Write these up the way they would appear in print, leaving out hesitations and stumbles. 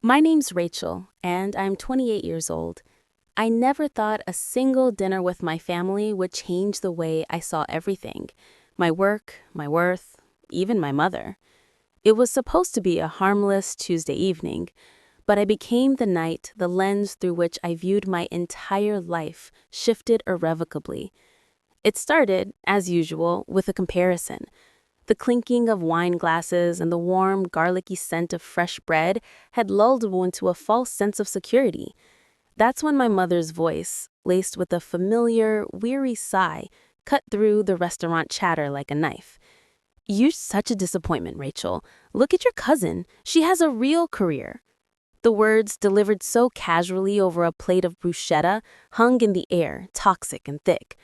My name's Rachel, and I'm 28 years old. I never thought a single dinner with my family would change the way I saw everything: my work, my worth, even my mother. It was supposed to be a harmless Tuesday evening, but I became the night the lens through which I viewed my entire life shifted irrevocably. It started, as usual, with a comparison. The clinking of wine glasses and the warm, garlicky scent of fresh bread had lulled me into a false sense of security. That's when my mother's voice, laced with a familiar, weary sigh, cut through the restaurant chatter like a knife. "You're such a disappointment, Rachel. Look at your cousin. She has a real career." The words, delivered so casually over a plate of bruschetta, hung in the air, toxic and thick.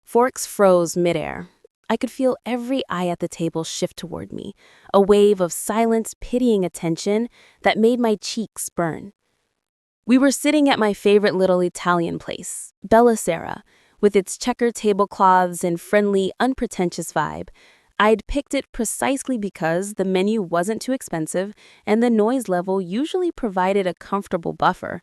Forks froze midair. I could feel every eye at the table shift toward me, a wave of silent, pitying attention that made my cheeks burn. We were sitting at my favorite little Italian place, Bella Sera, with its checkered tablecloths and friendly, unpretentious vibe. I'd picked it precisely because the menu wasn't too expensive and the noise level usually provided a comfortable buffer.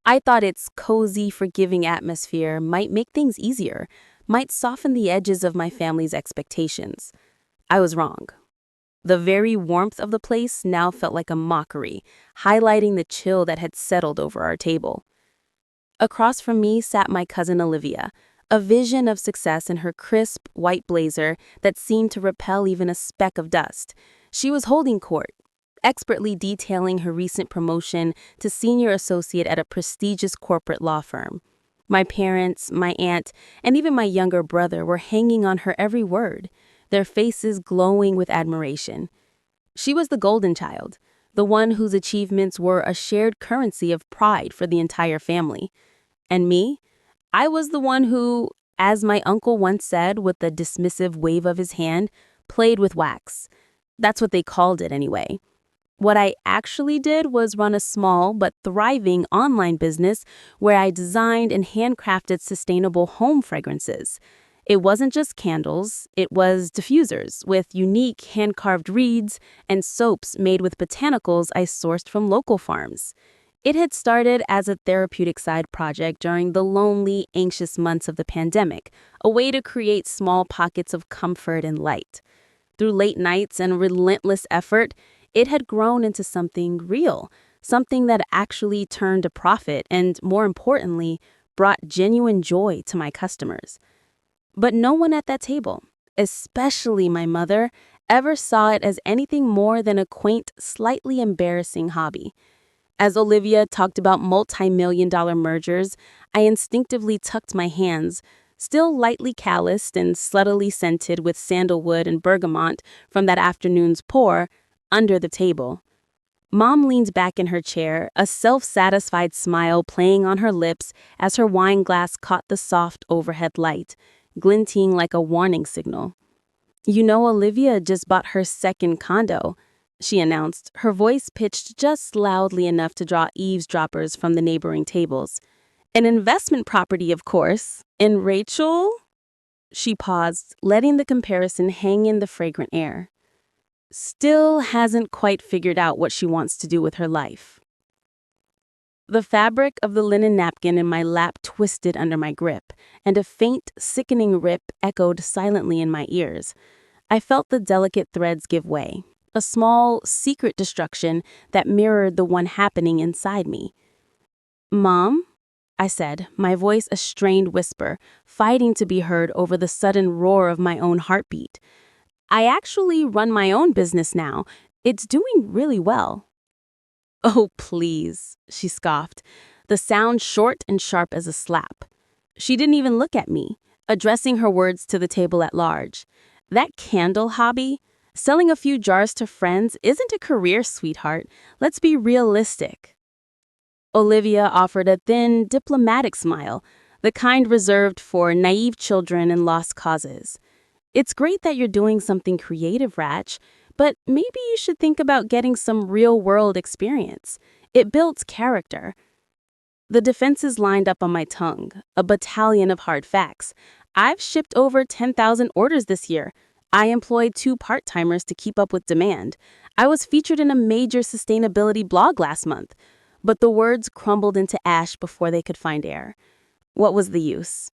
I thought its cozy, forgiving atmosphere might make things easier, might soften the edges of my family's expectations. I was wrong. The very warmth of the place now felt like a mockery, highlighting the chill that had settled over our table. Across from me sat my cousin Olivia, a vision of success in her crisp, white blazer that seemed to repel even a speck of dust. She was holding court, expertly detailing her recent promotion to senior associate at a prestigious corporate law firm. My parents, my aunt, and even my younger brother were hanging on her every word, their faces glowing with admiration. She was the golden child, the one whose achievements were a shared currency of pride for the entire family. And me? I was the one who, as my uncle once said with a dismissive wave of his hand, played with wax. That's what they called it anyway. What I actually did was run a small but thriving online business where I designed and handcrafted sustainable home fragrances. It wasn't just candles, it was diffusers with unique hand-carved reeds and soaps made with botanicals I sourced from local farms. It had started as a therapeutic side project during the lonely, anxious months of the pandemic, a way to create small pockets of comfort and light. Through late nights and relentless effort, it had grown into something real, something that actually turned a profit and, more importantly, brought genuine joy to my customers. But no one at that table, especially my mother, ever saw it as anything more than a quaint, slightly embarrassing hobby. As Olivia talked about multi-million-dollar mergers, I instinctively tucked my hands, still lightly calloused and subtly scented with sandalwood and bergamot from that afternoon's pour, under the table. Mom leaned back in her chair, a self-satisfied smile playing on her lips as her wine glass caught the soft overhead light, glinting like a warning signal. "You know, Olivia just bought her second condo," she announced, her voice pitched just loudly enough to draw eavesdroppers from the neighboring tables. "An investment property, of course. And Rachel?" She paused, letting the comparison hang in the fragrant air. "Still hasn't quite figured out what she wants to do with her life." The fabric of the linen napkin in my lap twisted under my grip, and a faint, sickening rip echoed silently in my ears. I felt the delicate threads give way, a small, secret destruction that mirrored the one happening inside me. "Mom?" I said, my voice a strained whisper, fighting to be heard over the sudden roar of my own heartbeat. "I actually run my own business now. It's doing really well." "Oh, please," she scoffed, the sound short and sharp as a slap. She didn't even look at me, addressing her words to the table at large. "That candle hobby? Selling a few jars to friends isn't a career, sweetheart. Let's be realistic." Olivia offered a thin, diplomatic smile, the kind reserved for naive children and lost causes. "It's great that you're doing something creative, Ratch, but maybe you should think about getting some real-world experience. It builds character." The defenses lined up on my tongue, a battalion of hard facts. "I've shipped over 10,000 orders this year. I employed 2 part-timers to keep up with demand. I was featured in a major sustainability blog last month. But the words crumbled into ash before they could find air. What was the use?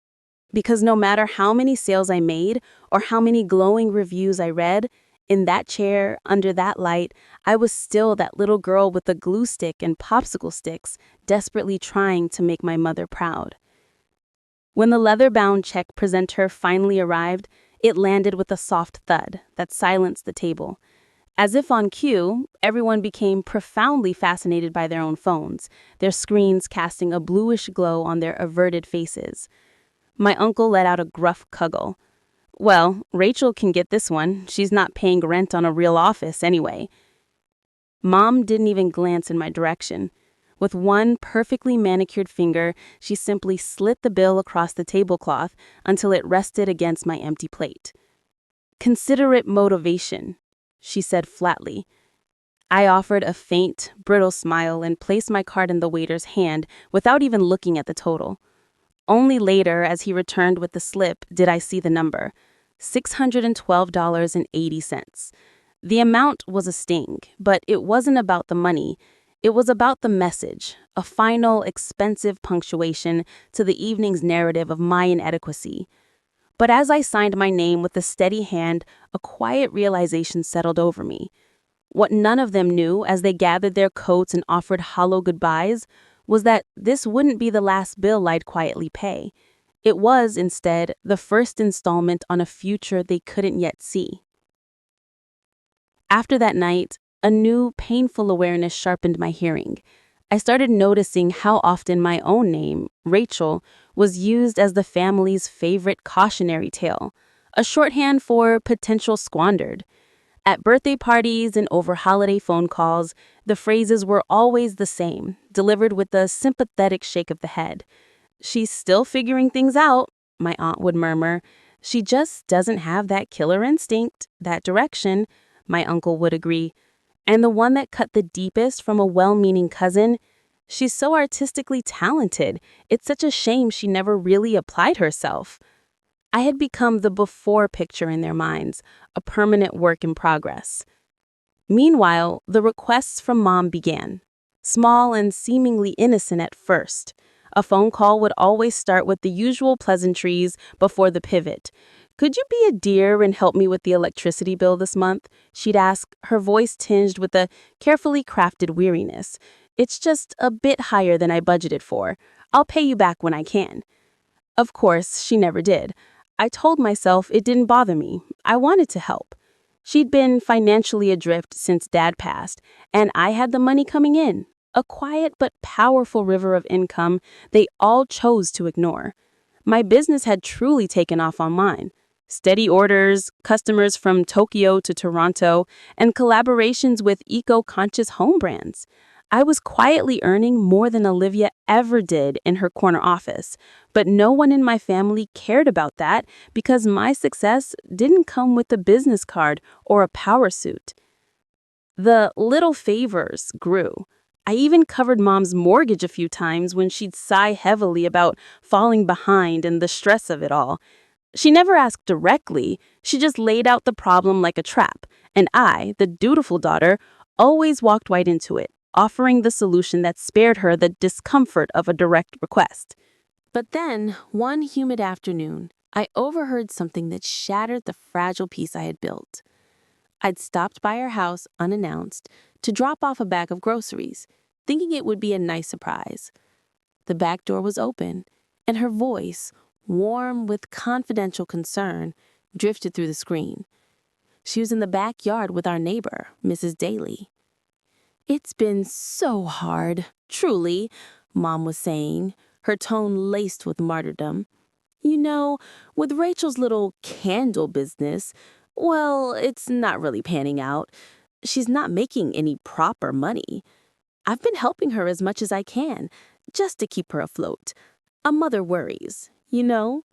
Because no matter how many sales I made or how many glowing reviews I read, in that chair, under that light, I was still that little girl with a glue stick and popsicle sticks, desperately trying to make my mother proud. When the leather-bound check presenter finally arrived, it landed with a soft thud that silenced the table. As if on cue, everyone became profoundly fascinated by their own phones, their screens casting a bluish glow on their averted faces. My uncle let out a gruff cuggle. Well, Rachel can get this one. She's not paying rent on a real office anyway. Mom didn't even glance in my direction. With one perfectly manicured finger, she simply slit the bill across the tablecloth until it rested against my empty plate. "Consider it motivation," she said flatly. I offered a faint, brittle smile and placed my card in the waiter's hand without even looking at the total. Only later, as he returned with the slip, did I see the number: $612.80. The amount was a sting, but it wasn't about the money. It was about the message, a final, expensive punctuation to the evening's narrative of my inadequacy. But as I signed my name with a steady hand, a quiet realization settled over me. What none of them knew as they gathered their coats and offered hollow goodbyes was that this wouldn't be the last bill I'd quietly pay. It was, instead, the first installment on a future they couldn't yet see. After that night, a new, painful awareness sharpened my hearing. I started noticing how often my own name, Rachel, was used as the family's favorite cautionary tale, a shorthand for potential squandered. At birthday parties and over holiday phone calls, the phrases were always the same, delivered with a sympathetic shake of the head. "She's still figuring things out," my aunt would murmur. "She just doesn't have that killer instinct, that direction," my uncle would agree. And the one that cut the deepest from a well-meaning cousin: "She's so artistically talented. It's such a shame she never really applied herself." I had become the before picture in their minds, a permanent work in progress. Meanwhile, the requests from Mom began. Small and seemingly innocent at first. A phone call would always start with the usual pleasantries before the pivot. "Could you be a dear and help me with the electricity bill this month?" she'd ask, her voice tinged with a carefully crafted weariness. "It's just a bit higher than I budgeted for. I'll pay you back when I can." Of course, she never did. I told myself it didn't bother me. I wanted to help. She'd been financially adrift since Dad passed, and I had the money coming in. A quiet but powerful river of income they all chose to ignore. My business had truly taken off online. Steady orders, customers from Tokyo to Toronto, and collaborations with eco-conscious home brands. I was quietly earning more than Olivia ever did in her corner office, but no one in my family cared about that because my success didn't come with a business card or a power suit. The little favors grew. I even covered Mom's mortgage a few times when she'd sigh heavily about falling behind and the stress of it all. She never asked directly, she just laid out the problem like a trap, and I, the dutiful daughter, always walked right into it, offering the solution that spared her the discomfort of a direct request. But then, one humid afternoon, I overheard something that shattered the fragile peace I had built. I'd stopped by her house unannounced to drop off a bag of groceries, thinking it would be a nice surprise. The back door was open, and her voice, warm with confidential concern, drifted through the screen. She was in the backyard with our neighbor, Mrs. Daly. "It's been so hard, truly," Mom was saying, her tone laced with martyrdom. "You know, with Rachel's little candle business, well, it's not really panning out. She's not making any proper money. I've been helping her as much as I can, just to keep her afloat. A mother worries, you know?"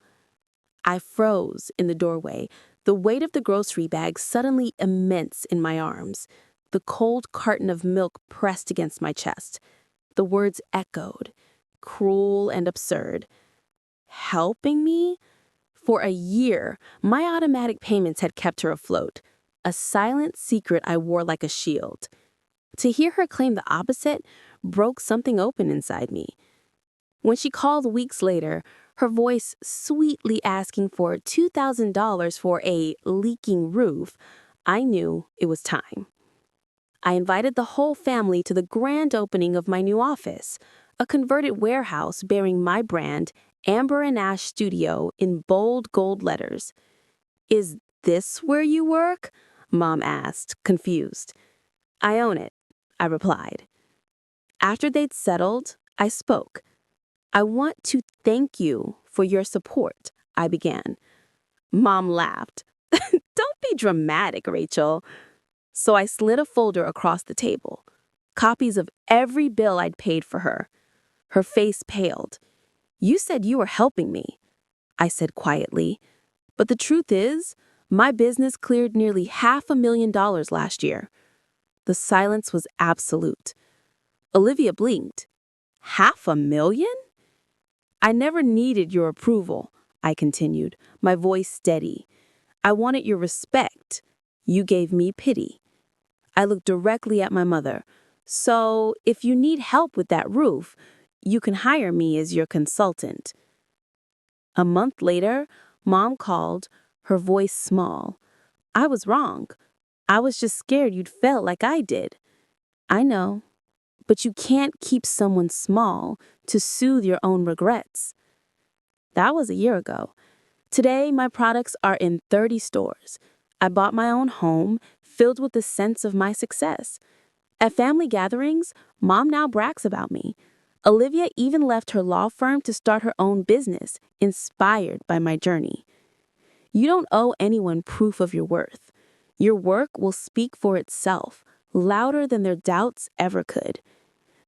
I froze in the doorway, the weight of the grocery bag suddenly immense in my arms. The cold carton of milk pressed against my chest. The words echoed, cruel and absurd. Helping me? For a year, my automatic payments had kept her afloat, a silent secret I wore like a shield. To hear her claim the opposite broke something open inside me. When she called weeks later, her voice sweetly asking for $2,000 for a leaking roof, I knew it was time. I invited the whole family to the grand opening of my new office, a converted warehouse bearing my brand, Amber and Ash Studio, in bold gold letters. "Is this where you work?" Mom asked, confused. "I own it," I replied. After they'd settled, I spoke. "I want to thank you for your support," I began. Mom laughed. "Don't be dramatic, Rachel." So I slid a folder across the table, copies of every bill I'd paid for her. Her face paled. "You said you were helping me," I said quietly. "But the truth is, my business cleared nearly $500,000 last year." The silence was absolute. Olivia blinked. "500,000? "I never needed your approval," I continued, my voice steady. "I wanted your respect. You gave me pity." I looked directly at my mother. "So, if you need help with that roof, you can hire me as your consultant." A month later, Mom called, her voice small. "I was wrong. I was just scared you'd fail like I did." "I know, but you can't keep someone small to soothe your own regrets." That was a year ago. Today, my products are in 30 stores. I bought my own home, filled with the sense of my success. At family gatherings, Mom now brags about me. Olivia even left her law firm to start her own business, inspired by my journey. You don't owe anyone proof of your worth. Your work will speak for itself, louder than their doubts ever could.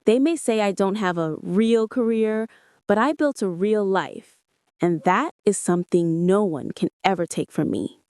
They may say I don't have a real career, but I built a real life. And that is something no one can ever take from me.